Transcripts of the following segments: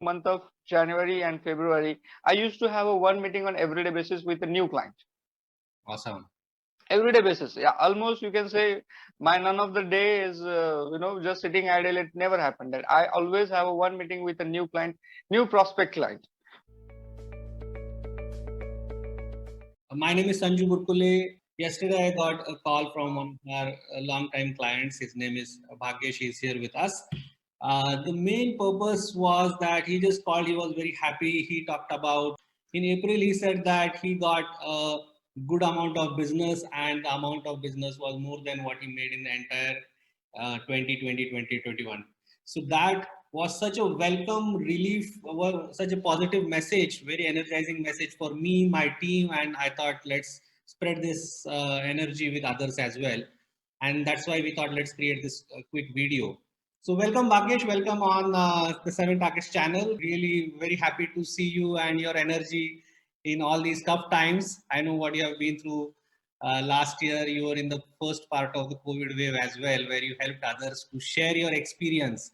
month of January and February, I used to have a one meeting on everyday basis with a new client. Awesome. Everyday basis, yeah, almost you can say my none of the day is just sitting idle. It never happened that I always have a one meeting with a new client, new prospect client. My name is Sanju Burkule. Yesterday, I got a call from one of our long-time clients. His name is Bhagyesh. He's here with us. The main purpose was that he just called. He was very happy. He talked about in April. He said that he got a good amount of business, and the amount of business was more than what he made in the entire 2020, 2021. So that was such a welcome relief, such a positive message, very energizing message for me, my team, and I thought let's spread this energy with others as well. And that's why we thought let's create this quick video. So welcome Bhagyesh, welcome on the Seven Targets channel. Really very happy to see you and your energy in all these tough times. I know what you have been through. Last year you were in the first part of the COVID wave as well, where you helped others to share your experience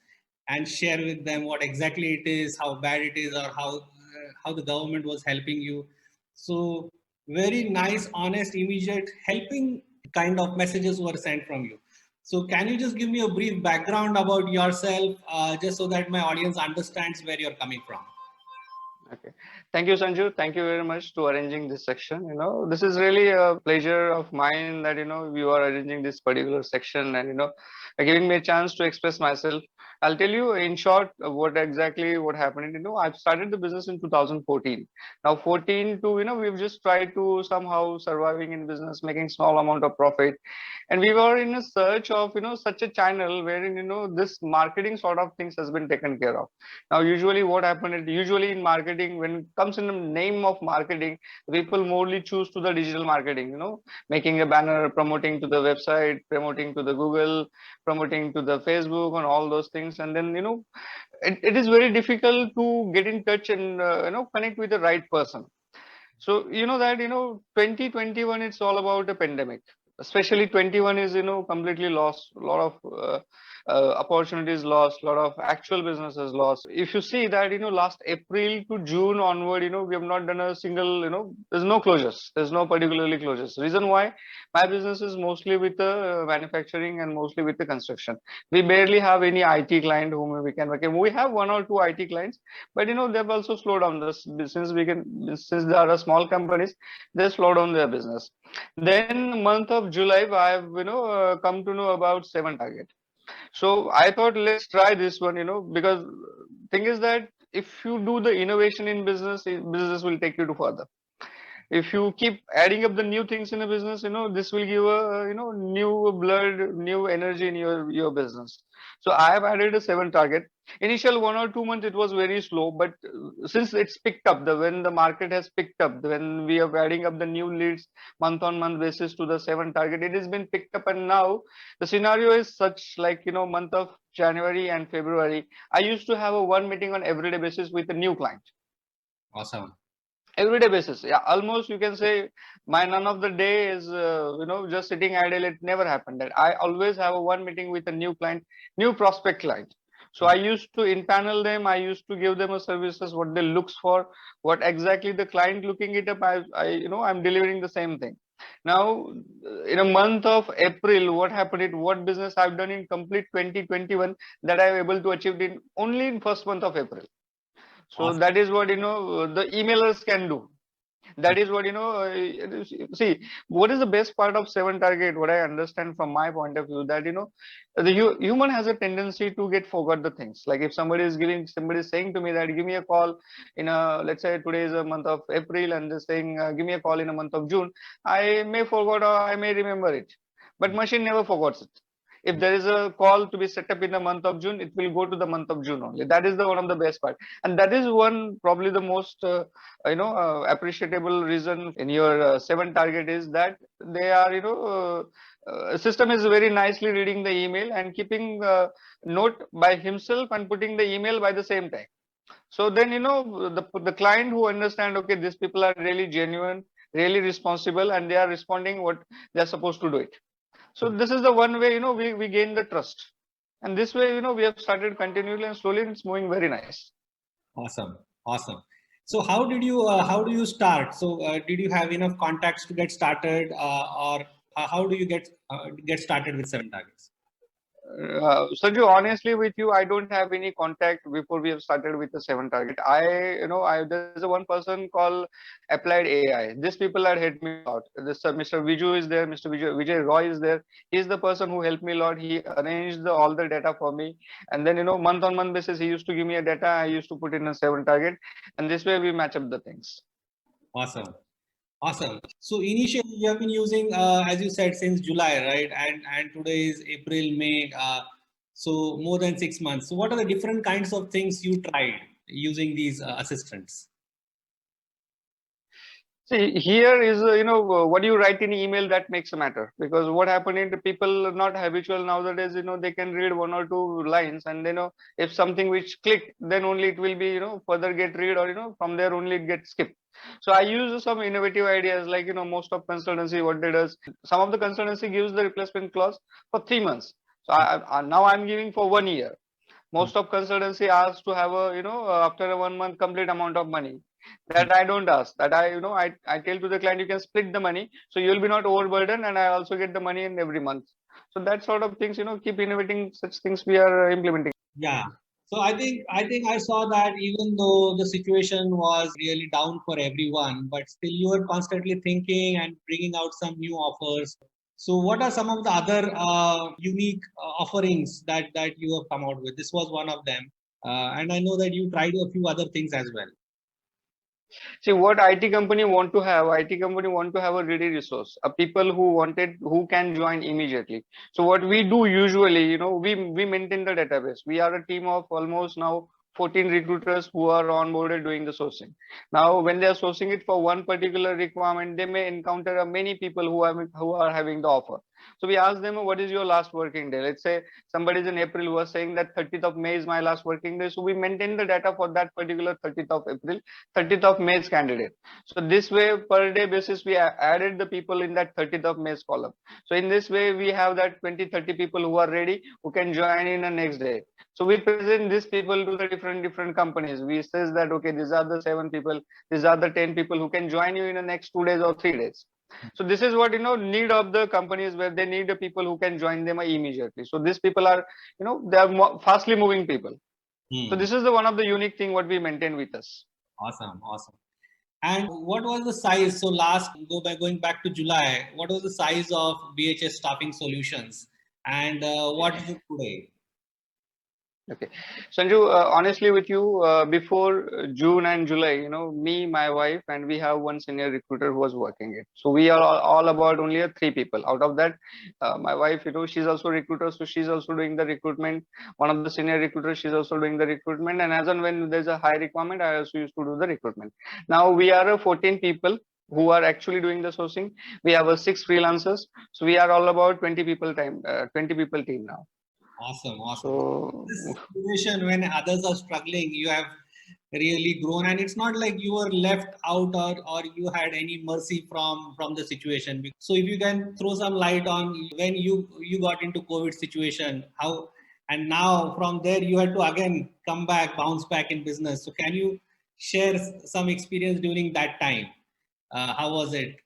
and share with them what exactly it is, how bad it is, or how the government was helping you. So very nice, honest, immediate, helping kind of messages were sent from you. So can you just give me a brief background about yourself, just so that my audience understands where you're coming from? Okay. Thank you, Sanju. Thank you very much to arranging this section. This is really a pleasure of mine that, you are arranging this particular section and, giving me a chance to express myself. I'll tell you in short what happened. I've started the business in 2014. Now 14 to, we've just tried to somehow surviving in business, making small amount of profit. And we were in a search of, such a channel wherein, this marketing sort of things has been taken care of. Now, usually what happened is usually in marketing, when it comes in the name of marketing, people morely choose to the digital marketing, making a banner, promoting to the website, promoting to the Google, promoting to the Facebook and all those things. And then, it is very difficult to get in touch and, connect with the right person. So, 2021, it's all about a pandemic. Especially 21 is, completely lost. A lot of opportunities lost, a lot of actual businesses lost. If you see that, last April to June onward, we have not done a single, there's no closures. There's no particularly closures. Reason why? My business is mostly with the manufacturing and mostly with the construction. We barely have any IT client whom we can work. We have one or two IT clients, but they've also slowed down this since they are small companies, they slow down their business. Then month of July, I've come to know about 7 target. So I thought let's try this one, because thing is that if you do the innovation in business, business will take you to further. If you keep adding up the new things in a business, this will give a new blood, new energy in your business. So I have added a 7 target. Initial 1 or 2 months it was very slow, but since it's picked up, when the market has picked up, when we are adding up the new leads month on month basis to the 7 target, it has been picked up. And now the scenario is such, like, month of January and February, I used to have a one meeting on everyday basis with a new client. Awesome. Everyday basis, yeah, almost you can say my none of the day is just sitting idle. It never happened that I always have a one meeting with a new client, new prospect client. So I used to in panel them, I used to give them a services, what they looks for, what exactly the client looking it up. I'm delivering the same thing. Now in a month of April, what happened, what business I've done in complete 2021 that I'm able to achieve in only in first month of April. So Awesome. that is what the emailers can do. That is what see, what is the best part of 7 target, what I understand from my point of view, that the human has a tendency to get forgot the things. Like if somebody is saying to me that give me a call in a, let's say today is a month of April, and they're saying give me a call in a month of June, I may forget or I may remember it, but machine never forgets it. If there is a call to be set up in the month of June, it will go to the month of June only. That is the one of the best part, and that is one probably the most appreciable reason in your 7 target is that they are system is very nicely reading the email and keeping note by himself and putting the email by the same time. So then the client who understand, okay, these people are really genuine, really responsible, and they are responding what they are supposed to do it. So this is the one way, we gain the trust. And this way, we have started continually and slowly it's moving very nice. Awesome. Awesome. So how do you start? So did you have enough contacts to get started, or how do you get started with seven targets? Sanju, honestly with you, I don't have any contact before we have started with the seven target. There's a one person called Applied AI. These people had helped me a lot. This Mr. Viju is there, Mr. Vijay Roy is there. He's the person who helped me a lot. He arranged all the data for me, and then month on month basis, he used to give me a data. I used to put in a seven target, and this way we match up the things. Awesome. Awesome. So initially you have been using, as you said, since July, right? And today is April, May. So more than 6 months. So what are the different kinds of things you tried using these assistants? See, here is, what you write in email that makes a matter, because what happened is the people are not habitual nowadays, they can read one or two lines, and if something which click, then only it will be, further get read, or, from there only it gets skipped. So I use some innovative ideas, like, most of consultancy, what they does, some of the consultancy gives the replacement clause for 3 months. So now I'm giving for 1 year. Most of consultancy asks to have a, after a 1 month complete amount of money. That I don't ask. That I tell to the client, you can split the money, so you will be not overburdened, and I also get the money in every month. So that sort of things, keep innovating such things we are implementing. Yeah. So I think I saw that even though the situation was really down for everyone, but still you were constantly thinking and bringing out some new offers. So what are some of the other unique offerings that you have come out with? This was one of them, and I know that you tried a few other things as well. See, what IT company want to have a ready resource, a people who can join immediately. So what we do usually, we maintain the database. We are a team of almost now 14 recruiters who are onboarded doing the sourcing. Now, when they are sourcing it for one particular requirement, they may encounter many people who are having the offer. So we ask them, what is your last working day? Let's say somebody is in April who was saying that 30th of May is my last working day. So we maintain the data for that particular 30th of April, 30th of May's candidate. So this way, per day basis, we added the people in that 30th of May's column. So in this way, we have that 20, 30 people who are ready, who can join in the next day. So we present these people to the different companies. We says that, okay, these are the 7 people, these are the 10 people who can join you in the next 2 days or 3 days. So this is what need of the companies, where they need the people who can join them immediately. So these people are, they are fastly moving people. So Hmm. this is the one of the unique thing what we maintain with us. Awesome, awesome. And what was the size? So last going back to July, what was the size of BHS Staffing Solutions, and what is it today? Okay. Sanju, honestly with you, before June and July, me, my wife, and we have one senior recruiter who was working it. So we are all about only 3 people. Out of that, my wife, she's also a recruiter, so she's also doing the recruitment. One of the senior recruiters, she's also doing the recruitment. And as and when there's a high requirement, I also used to do the recruitment. Now we are 14 people who are actually doing the sourcing. We have 6 freelancers. So we are all about 20 people team now. Awesome, awesome. So This situation when others are struggling, you have really grown, and it's not like you were left out, or you had any mercy from the situation. So if you can throw some light on when you got into COVID situation, how, and now from there you had to again come back, bounce back in business. So can you share some experience during that time? How was it?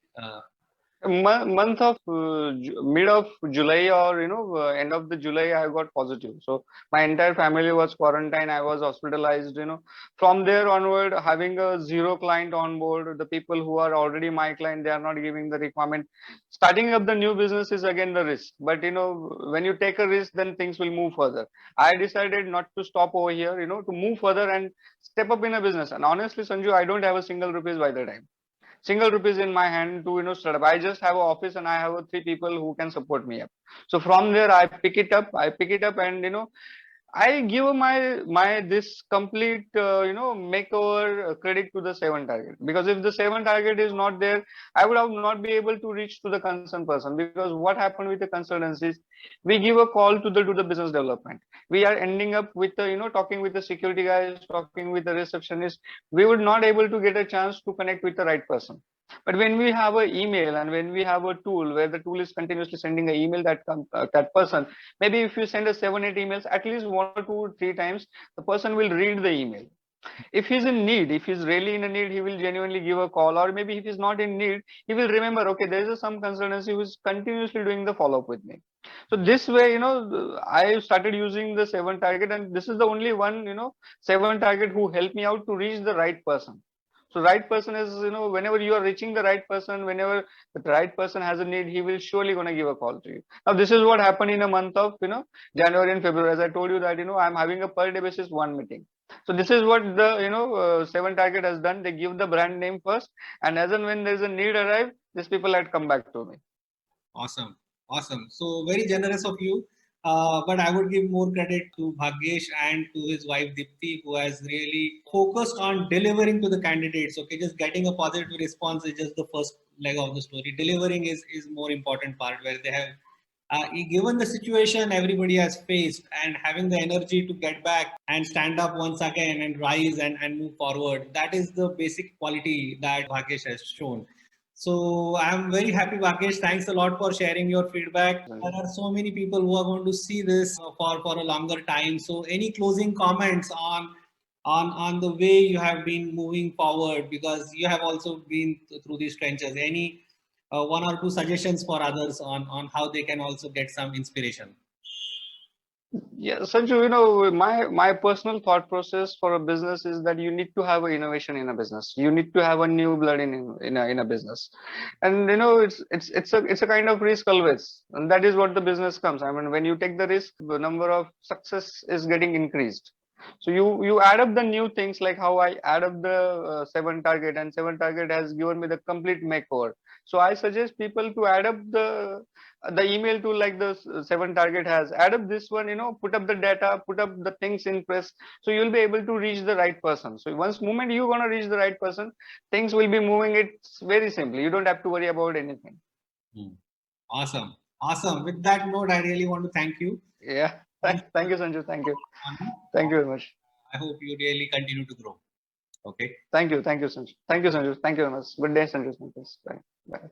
month of mid of July, or end of the July, I got positive. So my entire family was quarantined. I was hospitalized. From there onward, having a zero client on board, the people who are already my client, they are not giving the requirement. Starting up the new business is again the risk. But when you take a risk, then things will move further. I decided not to stop over here. To move further and step up in a business. And honestly, Sanju, I don't have a single rupees by the time, single rupees in my hand to start up. I just have an office, and I have 3 people who can support me up. So from there I pick it up, and I give my this complete makeover credit to the seven target, because if the seven target is not there, I would have not be able to reach to the concerned person. Because what happened with the consultancies, we give a call to the business development. We are ending up with talking with the security guys, talking with the receptionist. We would not able to get a chance to connect with the right person. But when we have an email, and when we have a tool where the tool is continuously sending an email, that person, maybe if you send a 7 8 emails, at least 1 or 2 3 times, the person will read the email. If he's in need, if he's really in a need, he will genuinely give a call. Or maybe if he's not in need, he will remember, okay, there is some consultancy who is continuously doing the follow up with me. So this way, I started using the 7 target, and this is the only one, 7 target who helped me out to reach the right person. So right person is, whenever you are reaching the right person, whenever the right person has a need, he will surely gonna give a call to you. Now this is what happened in a month of, January and February. As I told you that, I'm having a per day basis one meeting. So this is what the 7 target has done. They give the brand name first, and as and when there's a need arrive, these people had come back to me. Awesome. Awesome. So very generous of you. But I would give more credit to Bhagyesh and to his wife Dipti, who has really focused on delivering to the candidates. Okay, just getting a positive response is just the first leg of the story. Delivering is more important part, where they have given the situation everybody has faced, and having the energy to get back and stand up once again and rise and move forward. That is the basic quality that Bhagyesh has shown. So I'm very happy, Bhagyesh. Thanks a lot for sharing your feedback. There are so many people who are going to see this for a longer time. So any closing comments on the way you have been moving forward, because you have also been through these trenches. Any one or two suggestions for others on how they can also get some inspiration? Yeah, Sanju, my personal thought process for a business is that you need to have an innovation in a business. You need to have a new blood in a business, and it's a kind of risk always, and that is what the business comes. I mean, when you take the risk, the number of success is getting increased. So you add up the new things, like how I add up the 7 target, and 7 target has given me the complete makeover. So I suggest people to add up the email tool like the 7 target has. Add up this one, put up the data, put up the things in press, so you'll be able to reach the right person. So once moment you're gonna reach the right person, things will be moving. It's very simple. You don't have to worry about anything. Hmm. Awesome. Awesome. With that note, I really want to thank you. Yeah. Thanks Thank you, Sanju. Thank you. for Thank you very much. I hope you really continue to grow. Okay. Thank you. Thank you, Sanju. Thank you, Sanju. Thank you very much. Good day, Sanju. Bye. Bye.